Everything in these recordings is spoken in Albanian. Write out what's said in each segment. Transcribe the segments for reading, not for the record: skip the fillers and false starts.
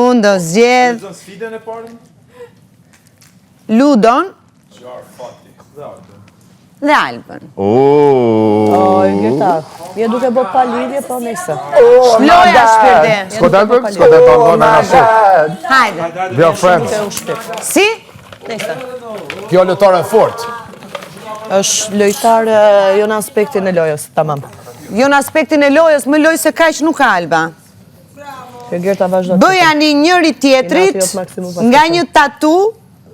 Unë do zgjedh Sfidën e parë? Ludon Qarë fati. dhe Albën. Oj, Gerta, je duke bërë pa lidhje, po nëse. Shloja shpirti. S'ko dalë për? S'ko dalë për në nashur. Hajde. We are friends. Si? Nëse. Kjo lojtare e fort. Është lojtar jo në aspektin e lojës, tamam. Jo në aspektin e lojës, më lojë se kaq nuk ka Alba. Kjo Gerta vazhdo. Bëja një njëri tjetrit nga një tatu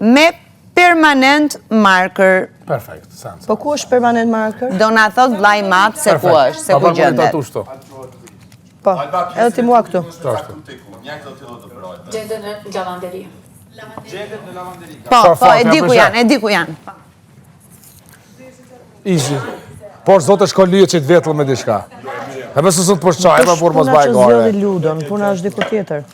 me permanent marker. Perfekt, sens. Po ku është permanent marker? Do na thot vllai mat se ku është, se ku gjendet. Po, edhe ti mua këtu. Gjendën në lavanderi. Po, e di ku janë, e di ku janë. Easy. Por zote shko lije që të vetëll me diçka. E përse sot për qaj, e për mos baj Puna që zjodhi Ludon, puna është diku tjetër.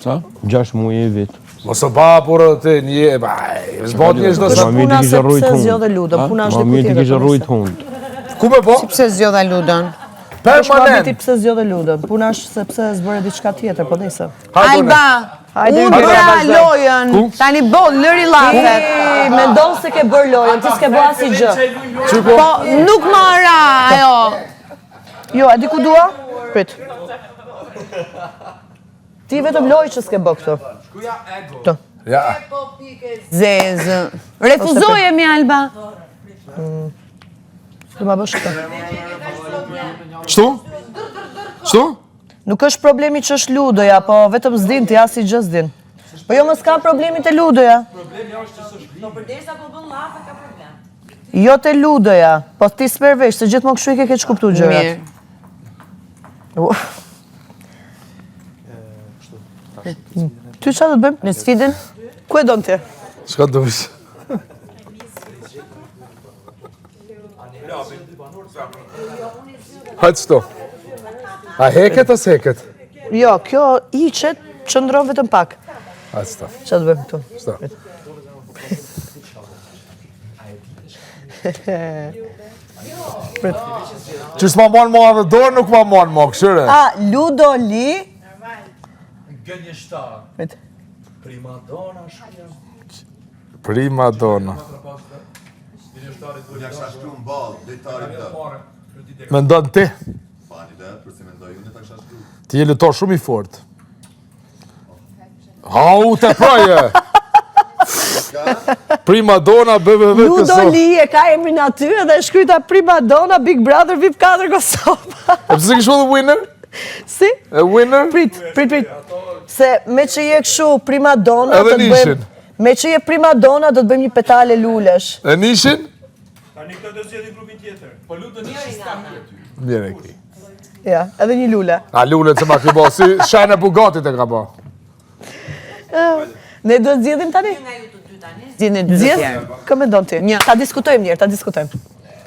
Sa? 6 muaj e vit. Mos o ba, por të një, baj, zbot një shdo Është puna se pse zjodhe Ludon, puna është diku Ma tjetër. mi ti kishe rrujt hund. Ku me po? Si pse zgjodha Ludon? Permanent. Ti pse zjodhe Ludon, puna është sepse zbëre diçka tjetër, po nëse. Alba, Hajde, unë Gerta, bëra vazhdo. lojën, tani bo, lëri lafet. Mendon se ke bërë lojën, ti s'ke bërë asnjë gjë. Po, nuk më ra, ajo. Jo, a di ku dua? Prit. Ti vetëm lojë që s'ke bë këtu. Këtu. Ja. Zezë. Refuzojemi, Alba. Do ma bësh këtë. Shtu? Shtu? Nuk është problemi që është ludoja, po vetëm s'din ti as i gjë s'din. Po jo mos ka problemi të ludoja. Jo të ludoja, po ti s'pervesh, se gjithmonë kështu i ke keq kuptuar gjërat. Mirë. Ty çfarë do të bëjmë? Në sfidën? Ku e don ti? Shka dush? Hajtë shto. A heket as heket? Jo, kjo hiqet, qëndron vetëm pak. Hajtë shto. Çfarë do bëjmë këtu? Shto. Që s'ma mon mua dhe dorë, nuk ma mon mua, këshyre. A, Ludo Li. Gënjështar. Primadona shkja. Primadona. Ja kisha shkru në balë, dejtari dhe. Me ndonë ti? Fani dhe, përse me ndoj, unë e ta kisha shkru. Ti je lutor shumë i fort. Hau, te proje! Primadona, BBV Ludo Kosovë. Li e ka emrin aty dhe e shkryta Primadona, Big Brother, VIP 4 Kosovë. E pëse kishë dhe winner? Si? E winner? Prit. Se me që je këshu Primadona, Edhe të të nishin. bëjmë... Me që je Primadona, do të bëjmë një petale lulesh. E nishin? Tani këtë do zjedhin grupin tjetër. Po lutë një stami aty. Mjere ki. Ja, edhe një lule. A lullet se ma ki bo, si shajnë e Bugatit e ka bo. Ne do të zgjedhim tani? Zgjidhni dy të Zgjedh? tjerë. Kë mendon ti? Ta diskutojmë njerë, ta diskutojmë.